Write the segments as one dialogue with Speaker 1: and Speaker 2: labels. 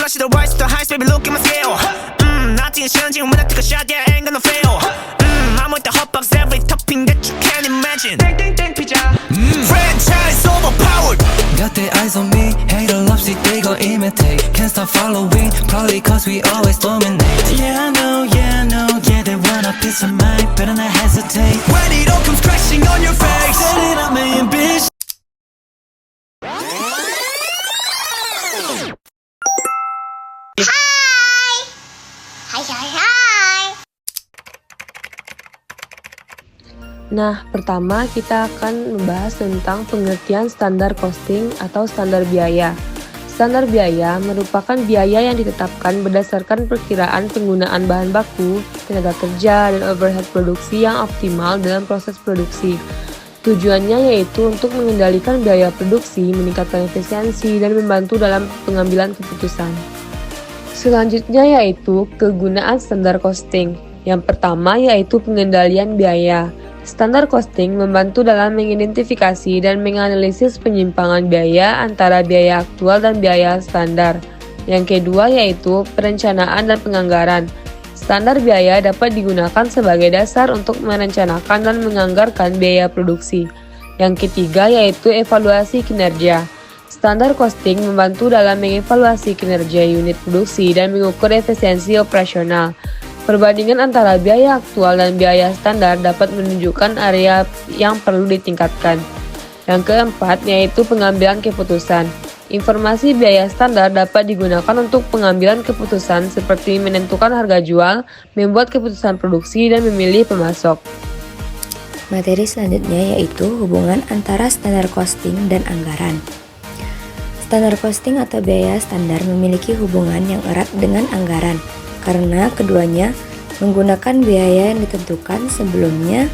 Speaker 1: rush to the rise to the heights, baby, look at my scale. Nothing is changing when I take a shot, yeah, ain't gonna fail. I'm with the hotbox, every topping that you can imagine. 땡땡땡 피자. Franchise overpowered.
Speaker 2: Got their eyes on me, hater loves it, they gon' imitate. Can't stop following, probably cause we always dominate. Yeah, I know, yeah, they want a piece of mind, better not hesitate.
Speaker 1: When it all comes crashing on your face,
Speaker 2: Set it up, man, bitch.
Speaker 3: Nah, pertama kita akan membahas tentang pengertian standar costing atau standar biaya. Standar biaya merupakan biaya yang ditetapkan berdasarkan perkiraan penggunaan bahan baku, tenaga kerja, dan overhead produksi yang optimal dalam proses produksi. Tujuannya yaitu untuk mengendalikan biaya produksi, meningkatkan efisiensi, dan membantu dalam pengambilan keputusan. Selanjutnya yaitu kegunaan standar costing. Yang pertama yaitu pengendalian biaya. Standar costing membantu dalam mengidentifikasi dan menganalisis penyimpangan biaya antara biaya aktual dan biaya standar. Yang kedua yaitu perencanaan dan penganggaran. Standar biaya dapat digunakan sebagai dasar untuk merencanakan dan menganggarkan biaya produksi. Yang ketiga yaitu evaluasi kinerja. Standar costing membantu dalam mengevaluasi kinerja unit produksi dan mengukur efisiensi operasional. Perbandingan antara biaya aktual dan biaya standar dapat menunjukkan area yang perlu ditingkatkan. Yang keempat yaitu pengambilan keputusan. Informasi biaya standar dapat digunakan untuk pengambilan keputusan seperti menentukan harga jual, membuat keputusan produksi, dan memilih pemasok.
Speaker 4: Materi selanjutnya yaitu hubungan antara standar costing dan anggaran. Standar costing atau biaya standar memiliki hubungan yang erat dengan anggaran, karena keduanya menggunakan biaya yang ditentukan sebelumnya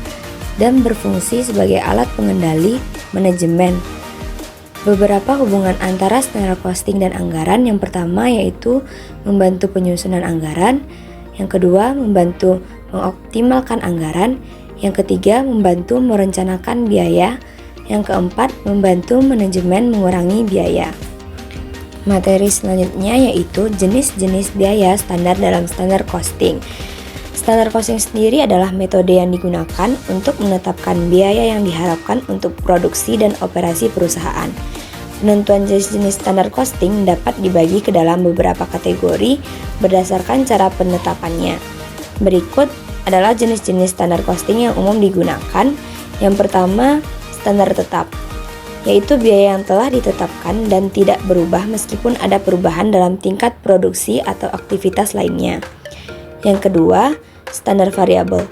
Speaker 4: dan berfungsi sebagai alat pengendali manajemen. Beberapa hubungan antara standar costing dan anggaran, yang pertama yaitu membantu penyusunan anggaran, yang kedua membantu mengoptimalkan anggaran, yang ketiga membantu merencanakan biaya, yang keempat membantu manajemen mengurangi biaya. Materi selanjutnya yaitu jenis-jenis biaya standar dalam standar costing. Standar costing sendiri adalah metode yang digunakan untuk menetapkan biaya yang diharapkan untuk produksi dan operasi perusahaan. Penentuan jenis-jenis standar costing dapat dibagi ke dalam beberapa kategori berdasarkan cara penetapannya. Berikut adalah jenis-jenis standar costing yang umum digunakan. Yang pertama, standar tetap, yaitu biaya yang telah ditetapkan dan tidak berubah meskipun ada perubahan dalam tingkat produksi atau aktivitas lainnya. Yang kedua, standar variabel,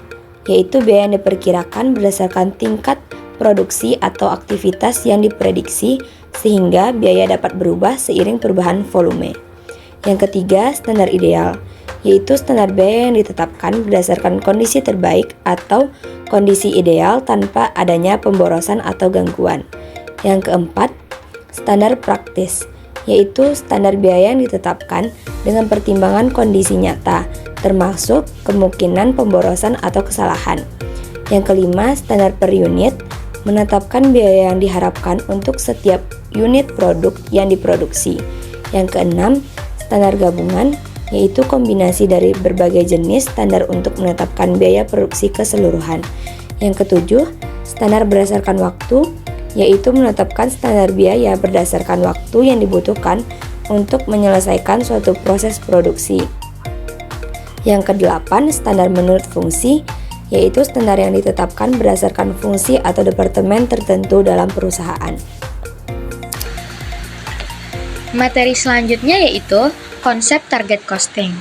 Speaker 4: yaitu biaya yang diperkirakan berdasarkan tingkat produksi atau aktivitas yang diprediksi sehingga biaya dapat berubah seiring perubahan volume. Yang ketiga, standar ideal, yaitu standar biaya yang ditetapkan berdasarkan kondisi terbaik atau kondisi ideal tanpa adanya pemborosan atau gangguan. Yang keempat, standar praktis, yaitu standar biaya yang ditetapkan dengan pertimbangan kondisi nyata, termasuk kemungkinan pemborosan atau kesalahan. Yang kelima, standar per unit, menetapkan biaya yang diharapkan untuk setiap unit produk yang diproduksi. Yang keenam, standar gabungan, yaitu kombinasi dari berbagai jenis standar untuk menetapkan biaya produksi keseluruhan. Yang ketujuh, standar berdasarkan waktu, yaitu menetapkan standar biaya berdasarkan waktu yang dibutuhkan untuk menyelesaikan suatu proses produksi. Yang kedelapan, standar menurut fungsi, yaitu standar yang ditetapkan berdasarkan fungsi atau departemen tertentu dalam perusahaan.
Speaker 5: Materi selanjutnya yaitu konsep target costing.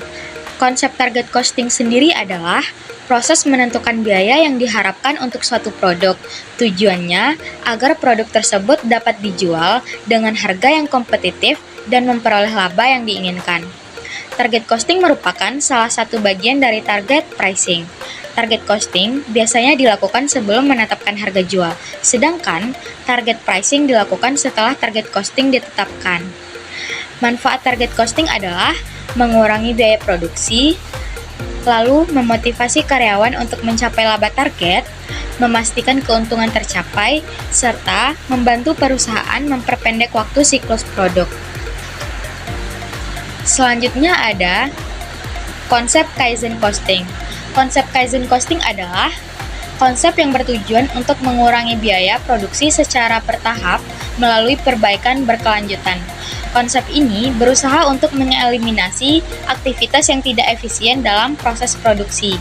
Speaker 5: Konsep target costing sendiri adalah proses menentukan biaya yang diharapkan untuk suatu produk. Tujuannya agar produk tersebut dapat dijual dengan harga yang kompetitif dan memperoleh laba yang diinginkan. Target costing merupakan salah satu bagian dari target pricing. Target costing biasanya dilakukan sebelum menetapkan harga jual, sedangkan target pricing dilakukan setelah target costing ditetapkan. Manfaat target costing adalah mengurangi biaya produksi, lalu memotivasi karyawan untuk mencapai laba target, memastikan keuntungan tercapai, serta membantu perusahaan memperpendek waktu siklus produk. Selanjutnya ada konsep Kaizen Costing. Konsep Kaizen Costing adalah konsep yang bertujuan untuk mengurangi biaya produksi secara bertahap melalui perbaikan berkelanjutan. Konsep ini berusaha untuk mengeliminasi aktivitas yang tidak efisien dalam proses produksi.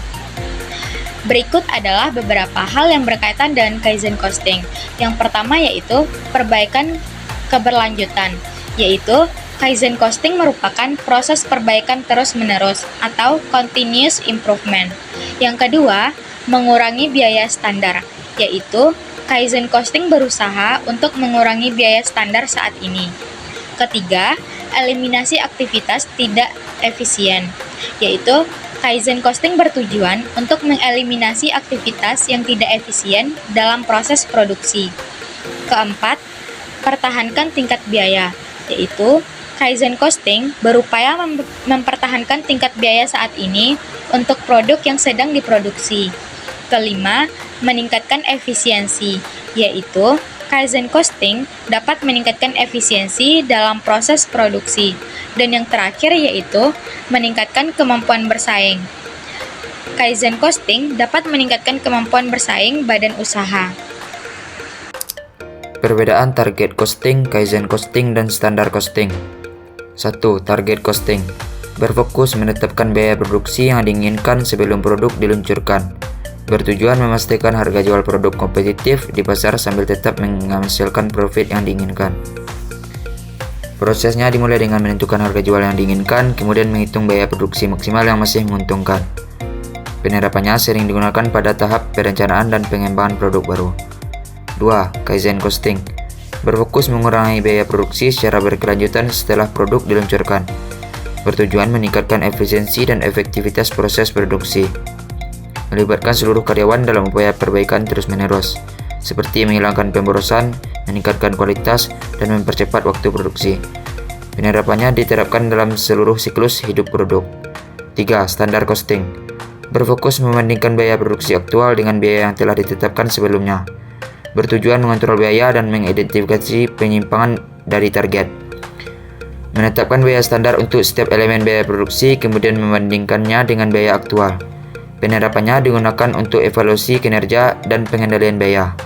Speaker 5: Berikut adalah beberapa hal yang berkaitan dengan Kaizen Costing. Yang pertama yaitu perbaikan keberlanjutan, yaitu Kaizen Costing merupakan proses perbaikan terus-menerus atau continuous improvement. Yang kedua, mengurangi biaya standar, yaitu Kaizen Costing berusaha untuk mengurangi biaya standar saat ini. Ketiga, eliminasi aktivitas tidak efisien, yaitu Kaizen Costing bertujuan untuk mengeliminasi aktivitas yang tidak efisien dalam proses produksi. Keempat, pertahankan tingkat biaya, yaitu Kaizen Costing berupaya mempertahankan tingkat biaya saat ini untuk produk yang sedang diproduksi. Kelima, meningkatkan efisiensi, yaitu Kaizen Costing dapat meningkatkan efisiensi dalam proses produksi. Dan yang terakhir yaitu meningkatkan kemampuan bersaing. Kaizen Costing dapat meningkatkan kemampuan bersaing badan usaha.
Speaker 6: Perbedaan target costing, Kaizen costing, dan standar costing. 1. Target costing berfokus menetapkan biaya produksi yang diinginkan sebelum produk diluncurkan. Bertujuan memastikan harga jual produk kompetitif di pasar sambil tetap menghasilkan profit yang diinginkan. Prosesnya dimulai dengan menentukan harga jual yang diinginkan, kemudian menghitung biaya produksi maksimal yang masih menguntungkan. Penerapannya sering digunakan pada tahap perencanaan dan pengembangan produk baru. 2. Kaizen costing berfokus mengurangi biaya produksi secara berkelanjutan setelah produk diluncurkan. Bertujuan meningkatkan efisiensi dan efektivitas proses produksi. Melibatkan seluruh karyawan dalam upaya perbaikan terus-menerus, seperti menghilangkan pemborosan, meningkatkan kualitas, dan mempercepat waktu produksi. Penerapannya diterapkan dalam seluruh siklus hidup produk. 3. Standar costing berfokus membandingkan biaya produksi aktual dengan biaya yang telah ditetapkan sebelumnya. Bertujuan mengontrol biaya dan mengidentifikasi penyimpangan dari target. Menetapkan biaya standar untuk setiap elemen biaya produksi, kemudian membandingkannya dengan biaya aktual. Penerapannya digunakan untuk evaluasi kinerja dan pengendalian biaya.